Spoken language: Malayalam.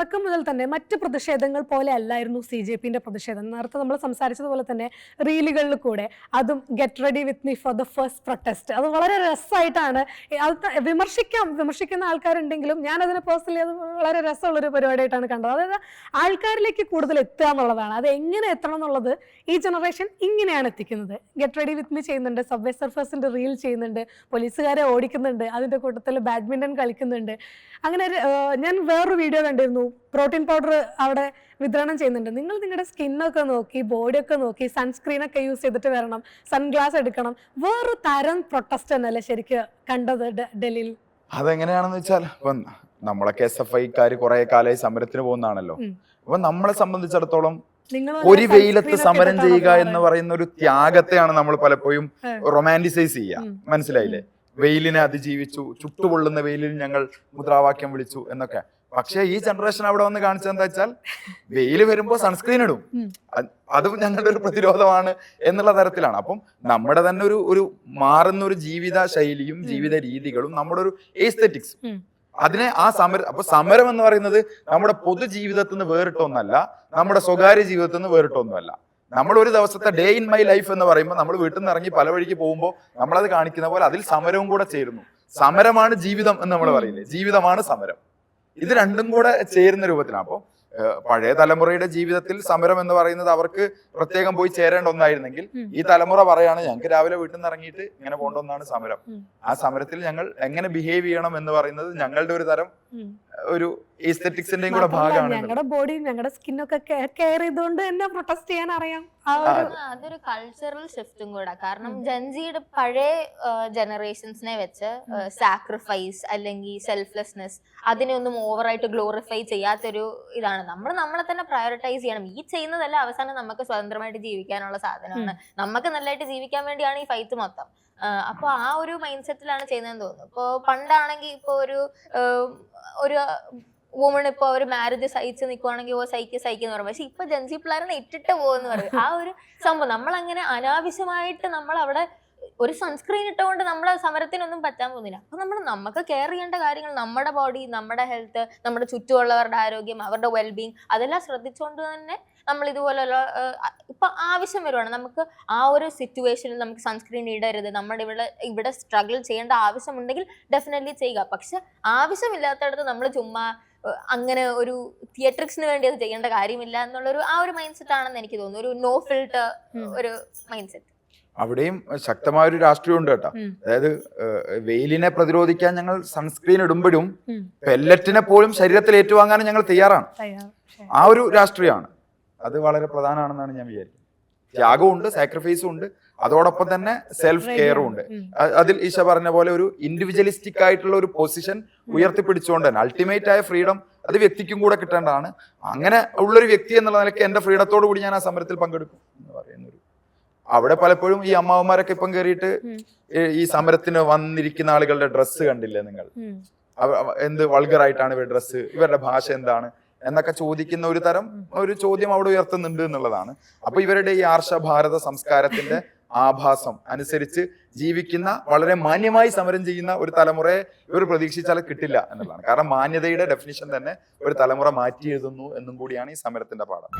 തുടക്കം മുതൽ തന്നെ മറ്റ് പ്രതിഷേധങ്ങൾ പോലെ അല്ലായിരുന്നു CJPന്റെ പ്രതിഷേധം. നേരത്തെ നമ്മൾ സംസാരിച്ചതുപോലെ തന്നെ റീലുകളിൽ കൂടെ അതും get ready with me for the first protest, അത് വളരെ രസമായിട്ടാണ്. അത് വിമർശിക്കുന്ന ആൾക്കാരുണ്ടെങ്കിലും ഞാൻ അതിനെ പേഴ്സണലി അത് വളരെ രസമുള്ളൊരു പരിപാടിയായിട്ടാണ് കണ്ടത്. അതായത് ആൾക്കാരിലേക്ക് കൂടുതൽ എത്തുക എന്നുള്ളതാണ്. അത് എങ്ങനെ എത്തണം എന്നുള്ളത് ഈ ജനറേഷൻ ഇങ്ങനെയാണ് എത്തിക്കുന്നത്. ഗെറ്റ് റെഡി വിത്ത് മീ ചെയ്യുന്നുണ്ട്, സബ്വേ സർഫേഴ്സിന്റെ റീൽ ചെയ്യുന്നുണ്ട്, പോലീസുകാരെ ഓടിക്കുന്നുണ്ട്, അതിന്റെ കൂട്ടത്തിൽ ബാഡ്മിന്റൺ കളിക്കുന്നുണ്ട്. അങ്ങനെ ഞാൻ വേറൊരു വീഡിയോ കണ്ടിരുന്നു, പ്രോട്ടീൻ പൗഡർ അവിടെ വിതരണം ചെയ്യുന്നുണ്ട്. നിങ്ങൾ നിങ്ങളുടെ സ്കിന്നൊക്കെ നോക്കി, ബോഡിയൊക്കെ നോക്കി, സൺസ്ക്രീനൊക്കെ യൂസ് ചെയ്തിട്ട് വരണം, സൺഗ്ലാസ് എടുക്കണം. വേറൊരു തരം പ്രൊട്ടസ്റ്റ് തന്നെയല്ലേ ശരിക്കും കണ്ടത് ഡൽഹിയിൽ? അതെങ്ങനെയാണെന്ന് വെച്ചാൽ ഇപ്പം നമ്മളൊക്കെ SFIക്കാര് കുറെ കാലമായി സമരത്തിന് പോകുന്നതാണല്ലോ. അപ്പൊ നമ്മളെ സംബന്ധിച്ചിടത്തോളം ഒരു വെയിലത്ത് സമരം ചെയ്യുക എന്ന് പറയുന്ന ഒരു ത്യാഗത്തെയാണ് നമ്മൾ പലപ്പോഴും റൊമാൻറ്റിസൈസ് ചെയ്യുക. മനസ്സിലായില്ലേ? വെയിലിനെ അതിജീവിച്ചു, ചുട്ടുപൊള്ളുന്ന വെയിലിൽ ഞങ്ങൾ മുദ്രാവാക്യം വിളിച്ചു എന്നൊക്കെ. പക്ഷെ ഈ ജനറേഷൻ അവിടെ വന്ന് കാണിച്ചത് എന്താ വെച്ചാൽ വെയിൽ വരുമ്പോ സൺസ്ക്രീൻ ഇടും, അതും ഞങ്ങളുടെ ഒരു പ്രതിരോധമാണ് എന്നുള്ള തരത്തിലാണ്. അപ്പം നമ്മുടെ തന്നെ ഒരു മാറുന്ന ഒരു ജീവിത ശൈലിയും ജീവിത രീതികളും നമ്മുടെ ഒരു എസ്തെറ്റിക്സും അതിനെ അപ്പൊ സമരം എന്ന് പറയുന്നത് നമ്മുടെ പൊതുജീവിതത്തിൽ നിന്ന് വേറിട്ടൊന്നല്ല, നമ്മുടെ സ്വകാര്യ ജീവിതത്തിൽ നിന്ന് വേറിട്ടൊന്നുമല്ല. നമ്മൾ ഒരു ദിവസത്തെ ഡേ ഇൻ മൈ ലൈഫ് എന്ന് പറയുമ്പോൾ നമ്മൾ വീട്ടിൽ നിന്ന് ഇറങ്ങി പല വഴിക്ക് പോകുമ്പോൾ നമ്മളത് കാണിക്കുന്ന പോലെ അതിൽ സമരവും കൂടെ ചേരുന്നു. സമരമാണ് ജീവിതം എന്ന് നമ്മൾ പറയില്ലേ, ജീവിതമാണ് സമരം. ഇത് രണ്ടും കൂടെ ചേരുന്ന രൂപത്തിലാണ്. അപ്പോൾ പഴയ തലമുറയുടെ ജീവിതത്തിൽ സമരം എന്ന് പറയുന്നത് അവർക്ക് പ്രത്യേകം പോയി ചേരേണ്ട ഒന്നായിരുന്നെങ്കിൽ ഈ തലമുറ പറയാണ് ഞങ്ങൾക്ക് രാവിലെ വീട്ടിൽ നിന്ന് ഇറങ്ങിയിട്ട് ഇങ്ങനെ പോകേണ്ട ഒന്നാണ് സമരം. ആ സമരത്തിൽ ഞങ്ങൾ എങ്ങനെ ബിഹേവ് ചെയ്യണം എന്ന് പറയുന്നത് ഞങ്ങളുടെ ഒരു തരം ഒരു എസ്തെറ്റിക്സിന്റെയും കൂടെ ഭാഗമാണ്. ഞങ്ങളുടെ ബോഡി ഞങ്ങളുടെ സ്കിന്നൊക്കെ കെയർ ചെയ്തുകൊണ്ട് തന്നെ പ്രൊട്ടസ്റ്റ് ചെയ്യാൻ അറിയാം. അതൊരു കൾച്ചറൽ ഷിഫ്റ്റും കൂടെ. കാരണം ജെൻസിയുടെ പഴയ ജനറേഷൻസിനെ വെച്ച് സാക്രിഫൈസ് അല്ലെങ്കിൽ സെൽഫ്ലെസ്നെസ് അതിനെ ഒന്നും ഓവറായിട്ട് ഗ്ലോറിഫൈ ചെയ്യാത്തൊരു ഇതാണ്. നമ്മൾ നമ്മളെ തന്നെ പ്രയോറിറ്റൈസ് ചെയ്യണം. ഈ ചെയ്യുന്നതല്ല അവസാനം നമുക്ക് സ്വതന്ത്രമായിട്ട് ജീവിക്കാനുള്ള സാധനമാണ്, നമുക്ക് നല്ലതായിട്ട് ജീവിക്കാൻ വേണ്ടിയാണ് ഈ ഫൈറ്റ് മൊത്തം. അപ്പൊ ആ ഒരു മൈൻഡ് സെറ്റിലാണ് ചെയ്യുന്നതെന്ന് തോന്നുന്നു. ഇപ്പൊ പണ്ടാണെങ്കിൽ ഇപ്പൊ ഒരു വുമൺ ഇപ്പൊ ഒരു മാരേജ് സഹിച്ച് നിൽക്കുവാണെങ്കിൽ സഹിക്കുന്നു പറയും. പക്ഷെ ഇപ്പൊ ജെൻസി പിള്ളേരാണ് ഇട്ടിട്ട് പോകുന്ന പറയും. ആ ഒരു സംഭവം നമ്മളങ്ങനെ അനാവശ്യമായിട്ട് നമ്മൾ അവിടെ ഒരു സൺസ്ക്രീൻ ഇട്ടുകൊണ്ട് നമ്മളെ സമരത്തിനൊന്നും പറ്റാൻ പോകുന്നില്ല. അപ്പൊ നമുക്ക് കെയർ ചെയ്യേണ്ട കാര്യങ്ങൾ, നമ്മുടെ ബോഡി, നമ്മുടെ ഹെൽത്ത്, നമ്മുടെ ചുറ്റുമുള്ളവരുടെ ആരോഗ്യം, അവരുടെ വെൽബീങ്, അതെല്ലാം ശ്രദ്ധിച്ചുകൊണ്ട് തന്നെ നമ്മൾ ഇതുപോലുള്ള ഇപ്പൊ ആവശ്യം വരുവാണ് നമുക്ക് ആ ഒരു സിറ്റുവേഷനിൽ നമുക്ക് സൺസ്ക്രീൻ ഇടരുത്, നമ്മുടെ ഇവിടെ സ്ട്രഗിൾ ചെയ്യേണ്ട ആവശ്യമുണ്ടെങ്കിൽ ഡെഫിനറ്റ്ലി ചെയ്യുക. പക്ഷെ ആവശ്യമില്ലാത്തടത്ത് നമ്മൾ ചുമ്മാ അങ്ങനെ ഒരു തിയേറ്ററിക്സിന് വേണ്ടി അത് ചെയ്യേണ്ട കാര്യമില്ല എന്നുള്ളൊരു ആ ഒരു മൈൻഡ് സെറ്റ് ആണെന്ന് എനിക്ക് തോന്നുന്നു. ഒരു നോ ഫിൽട്ടർ ഒരു മൈൻഡ് സെറ്റ്. അവിടെയും ശക്തമായ ഒരു രാഷ്ട്രീയം ഉണ്ട് കേട്ടോ. അതായത് വെയിലിനെ പ്രതിരോധിക്കാൻ ഞങ്ങൾ സൺസ്ക്രീൻ ഇടുമ്പോഴും പെല്ലറ്റിനെ പോലും ശരീരത്തിൽ ഏറ്റുവാങ്ങാനും ഞങ്ങൾ തയ്യാറാണ്. ആ ഒരു രാഷ്ട്രീയമാണ്. അത് വളരെ പ്രധാനമാണെന്നാണ് ഞാൻ വിചാരിക്കുന്നത്. ത്യാഗവും ഉണ്ട്, സാക്രിഫൈസും ഉണ്ട്, അതോടൊപ്പം തന്നെ സെൽഫ് കെയറും ഉണ്ട്. അതിൽ ഈശ പറഞ്ഞ പോലെ ഒരു ഇൻഡിവിജ്വലിസ്റ്റിക് ആയിട്ടുള്ള ഒരു പൊസിഷൻ ഉയർത്തിപ്പിടിച്ചുകൊണ്ട് തന്നെ അൾട്ടിമേറ്റ് ആയ ഫ്രീഡം അത് വ്യക്തിക്കും കൂടെ കിട്ടേണ്ടതാണ്. അങ്ങനെ ഉള്ളൊരു വ്യക്തി എന്നുള്ള നിലയ്ക്ക് എന്റെ ഫ്രീഡത്തോടു കൂടി ഞാൻ ആ സമരത്തിൽ പങ്കെടുക്കും എന്ന് പറയുന്നൊരു അവിടെ പലപ്പോഴും ഈ അമ്മാവന്മാരൊക്കെ ഇപ്പം കയറിയിട്ട് ഈ സമരത്തിന് വന്നിരിക്കുന്ന ആളുകളുടെ ഡ്രസ്സ് കണ്ടില്ലേ നിങ്ങൾ? എന്ത് വൾഗറായിട്ടാണ് ഇവരുടെ ഡ്രസ്സ്, ഇവരുടെ ഭാഷ എന്താണ് എന്നൊക്കെ ചോദിക്കുന്ന ഒരു ചോദ്യം അവിടെ ഉയർത്തുന്നുണ്ട് എന്നുള്ളതാണ്. അപ്പൊ ഇവരുടെ ഈ ആർഷ ഭാരത സംസ്കാരത്തിന്റെ ആഭാസം അനുസരിച്ച് ജീവിക്കുന്ന വളരെ മാന്യമായി സമരം ചെയ്യുന്ന ഒരു തലമുറയെ ഇവർ പ്രതീക്ഷിച്ചാൽ കിട്ടില്ല എന്നുള്ളതാണ്. കാരണം മാന്യതയുടെ ഡെഫിനിഷൻ തന്നെ ഒരു തലമുറ മാറ്റി എഴുതുന്നു എന്നും കൂടിയാണ് ഈ സമരത്തിന്റെ പാഠം.